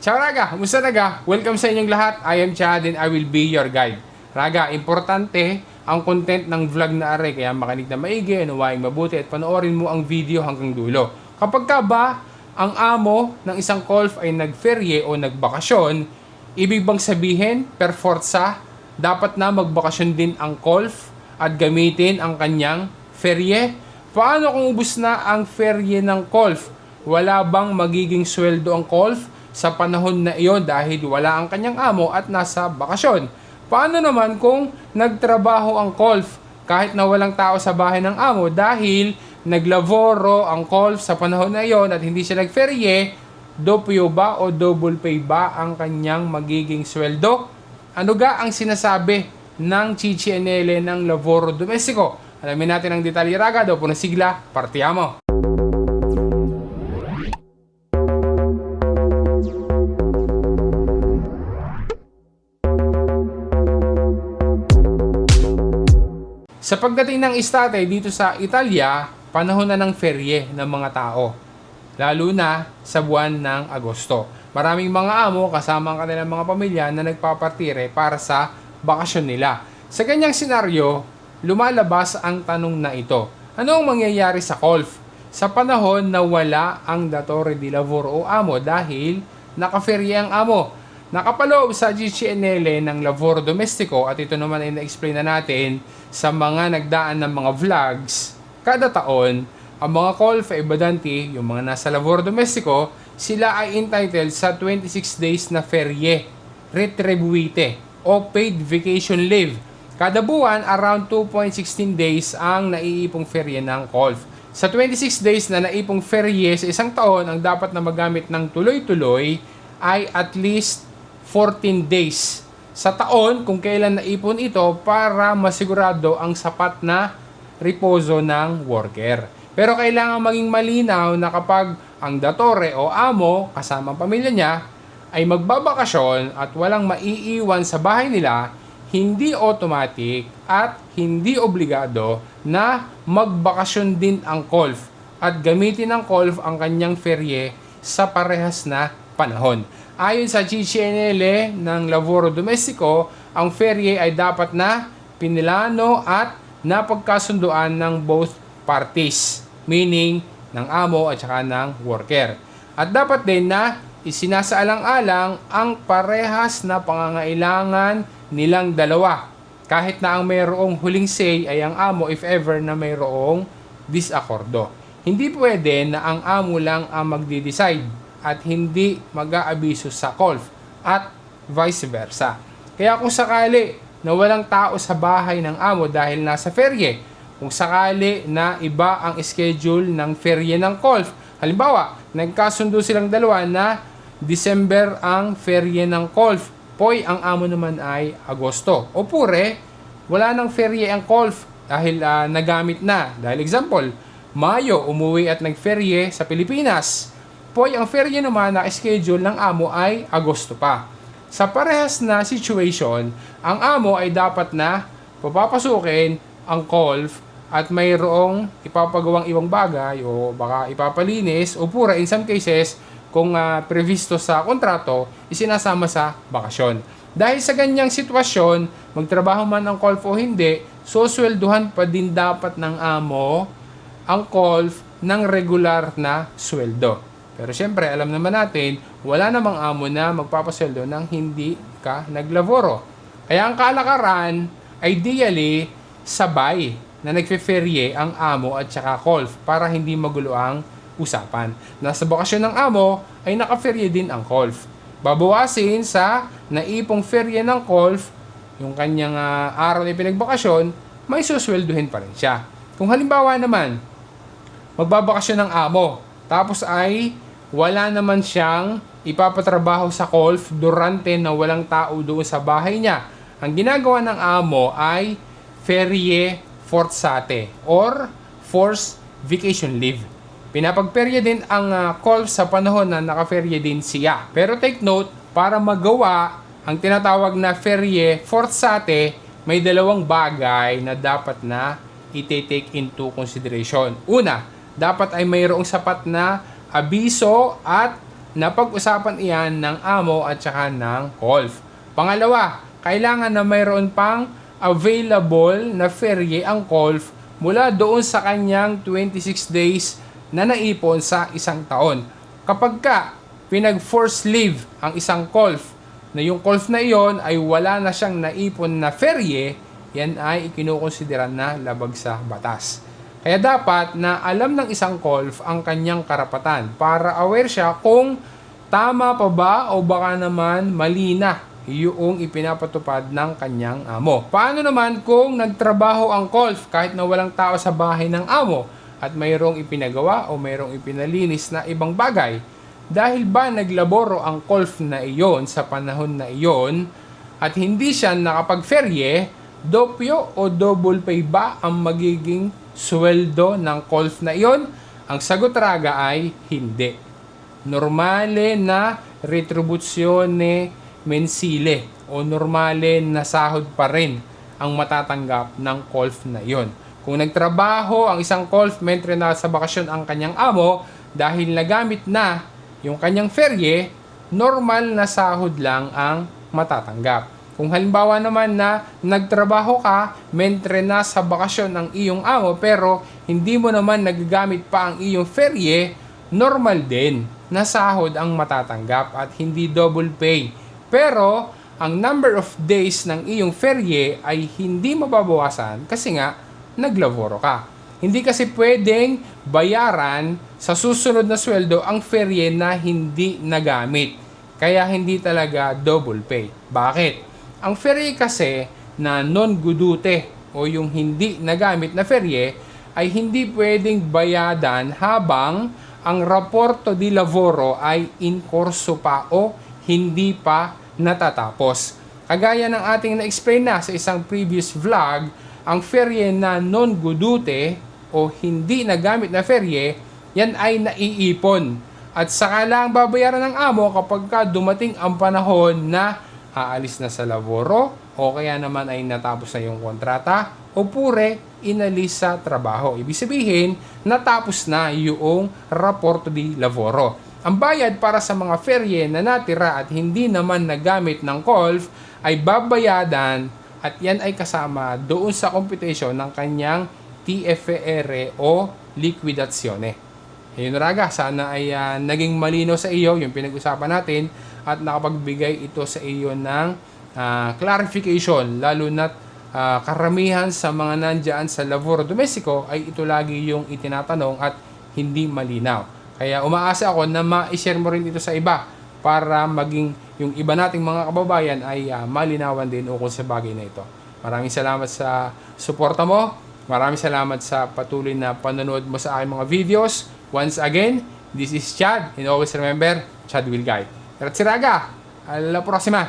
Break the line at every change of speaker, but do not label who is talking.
Ciao Raga! Kumusta Raga? Welcome sa inyong lahat. I am Chad and I will be your guide. Raga, importante ang content ng vlog na are, kaya makinig na maigi, unawaing mabuti at panoorin mo ang video hanggang dulo. Kapag ka ba ang amo ng isang golf ay nagferye o nagbakasyon, ibig bang sabihin, per forza, dapat na magbakasyon din ang golf at gamitin ang kanyang ferye? Paano kung ubus na ang ferye ng golf? Wala bang magiging sweldo ang golf sa panahon na iyon dahil wala ang kanyang amo at nasa bakasyon? Paano naman kung nagtrabaho ang golf kahit na walang tao sa bahay ng amo dahil naglaboro ang golf sa panahon na iyon at hindi siya nagferye? Doppio ba o double pay ba ang kanyang magiging sweldo? Ano ga ang sinasabi ng CCNL ng Lavoro Domestico? Alamin natin ang detalye Raga, daw po ng sigla, partiamo! Sa pagdating ng estate dito sa Italia, panahon na ng ferye ng mga tao, lalo na sa buwan ng Agosto. Maraming mga amo kasama ang kanilang mga pamilya na nagpapartire para sa bakasyon nila. Sa ganyang senaryo, lumalabas ang tanong na ito. Ano ang mangyayari sa golf sa panahon na wala ang datore di lavoro o amo dahil nakaferye ang amo? Nakapaloob sa GCNL ng Lavoro Domestico at ito naman ay na-explain na natin sa mga nagdaan ng mga vlogs. Kada taon, ang mga golf ebadanti, yung mga nasa Lavoro Domestico, sila ay entitled sa 26 days na ferie, retribuite, o paid vacation leave. Kada buwan, around 2.16 days ang naiipong ferie ng golf. Sa 26 days na naipong ferie sa isang taon, ang dapat na magamit ng tuloy-tuloy ay at least 14 days sa taon kung kailan naipon ito para masigurado ang sapat na reposo ng worker. Pero kailangan maging malinaw na kapag ang datore o amo kasama ang pamilya niya ay magbabakasyon at walang maiiwan sa bahay nila, hindi automatic at hindi obligado na magbakasyon din ang golf at gamitin ng golf ang kanyang ferye sa parehas na panahon. Ayon sa CCNL ng Lavoro Domestico, ang ferye ay dapat na pinilano at napagkasunduan ng both parties, meaning ng amo at saka ng worker. At dapat din na isinasaalang-alang ang parehas na pangangailangan nilang dalawa. Kahit na ang mayroong huling say ay ang amo if ever na mayroong disakordo. Hindi pwede na ang amo lang ang magde-decide at hindi mag-aabiso sa golf at vice versa. Kaya kung sakali na walang tao sa bahay ng amo dahil nasa ferye, kung sakali na iba ang schedule ng ferye ng golf, halimbawa, nagkasundo silang dalawa na December ang ferye ng golf, poy ang amo naman ay Agosto. O pure, wala nang ferye ang golf dahil nagamit na. Dahil example, Mayo umuwi at nagferye sa Pilipinas. Poy, ang ferye naman na schedule ng amo ay Agosto pa. Sa parehas na situation, ang amo ay dapat na papapasukin ang golf at mayroong ipapagawang ibang bagay o baka ipapalinis o pura in some cases kung previsto sa kontrato, isinasama sa bakasyon. Dahil sa ganyang sitwasyon, magtrabaho man ang golf o hindi, suswelduhan pa din dapat ng amo ang golf ng regular na sweldo. Pero syempre, alam naman natin, wala namang amo na magpapasweldo nang hindi ka naglaboro. Kaya ang kalakaran, ideally, sabay na nagfe-ferye ang amo at saka golf para hindi magulo ang usapan. Nasa bakasyon ng amo ay naka-ferye din ang golf. Babawasin sa naipong ferye ng golf, yung kanyang araw na pinagbakasyon, may suswelduhin pa rin siya. Kung halimbawa naman, magbabakasyon ng amo, tapos ay wala naman siyang ipapatrabaho sa golf durante na walang tao doon sa bahay niya. Ang ginagawa ng amo ay ferie forzate or forced vacation leave. Pinapagperye din ang golf sa panahon na nakaferye din siya. Pero take note, para magawa ang tinatawag na ferie forzate, may dalawang bagay na dapat na i-take into consideration. Una, dapat ay mayroong sapat na abiso at na pag-usapan iyan ng amo at saka ng KOLF. Pangalawa, kailangan na mayroon pang available na ferye ang KOLF mula doon sa kanyang 26 days na naipon sa isang taon. Kapag ka pinag-force leave ang isang KOLF na yung KOLF na iyon ay wala na siyang naipon na ferye, yan ay ikinukonsideran na labag sa batas. Kaya dapat na alam ng isang KOLF ang kanyang karapatan para aware siya kung tama pa ba o baka naman mali na yung ipinapatupad ng kanyang amo. Paano naman kung nagtrabaho ang KOLF kahit na walang tao sa bahay ng amo at mayroong ipinagawa o mayroong ipinalinis na ibang bagay? Dahil ba naglaboro ang KOLF na iyon sa panahon na iyon at hindi siya nakapag-ferye, dopyo o double pay ba ang magiging sweldo ng KOLF na iyon? Ang sagot raga ay hindi. Normale na retribuzione mensile o normale na sahod pa rin ang matatanggap ng KOLF na iyon. Kung nagtrabaho ang isang KOLF mentre na sa bakasyon ang kanyang amo dahil nagamit na yung kanyang ferye, normal na sahod lang ang matatanggap. Kung halimbawa naman na nagtrabaho ka mentre na sa bakasyon ng iyong amo pero hindi mo naman nagagamit pa ang iyong ferye, normal din na sahod ang matatanggap at hindi double pay. Pero ang number of days ng iyong ferye ay hindi mababawasan kasi nga naglaboro ka. Hindi kasi pwedeng bayaran sa susunod na sweldo ang ferye na hindi nagamit. Kaya hindi talaga double pay. Bakit? Ang ferye kasi na non-gudute o yung hindi nagamit na ferye ay hindi pwedeng bayadan habang ang raporto di lavoro ay in corso pa o hindi pa natatapos. Kagaya ng ating na-explain na sa isang previous vlog, ang ferye na non-gudute o hindi nagamit na ferye, yan ay naiipon. At saka lang babayaran ng amo kapag ka dumating ang panahon na aalis na sa laboro o kaya naman ay natapos na yung kontrata o pure inalis sa trabaho. Ibig sabihin, natapos na yung raporto di lavoro. Ang bayad para sa mga ferye na natira at hindi naman nagamit ng KOLF ay babayadan at yan ay kasama doon sa computation ng kanyang TFR o liquidazione. Ayun raga, sana ay naging malinaw sa iyo yung pinag-usapan natin at nakapagbigay ito sa iyo ng clarification, lalo na karamihan sa mga nandyan sa laboro domestiko ay ito lagi yung itinatanong at hindi malinaw. Kaya umaasa ako na ma-share mo rin ito sa iba para maging yung iba nating mga kababayan ay malinawan din ukol sa bagay na ito. Maraming salamat sa suporta mo. Maraming salamat sa patuloy na panonood mo sa aking mga videos. Once again, this is Chad, and always remember, Chad will guide. Grazie raga, alla prossima!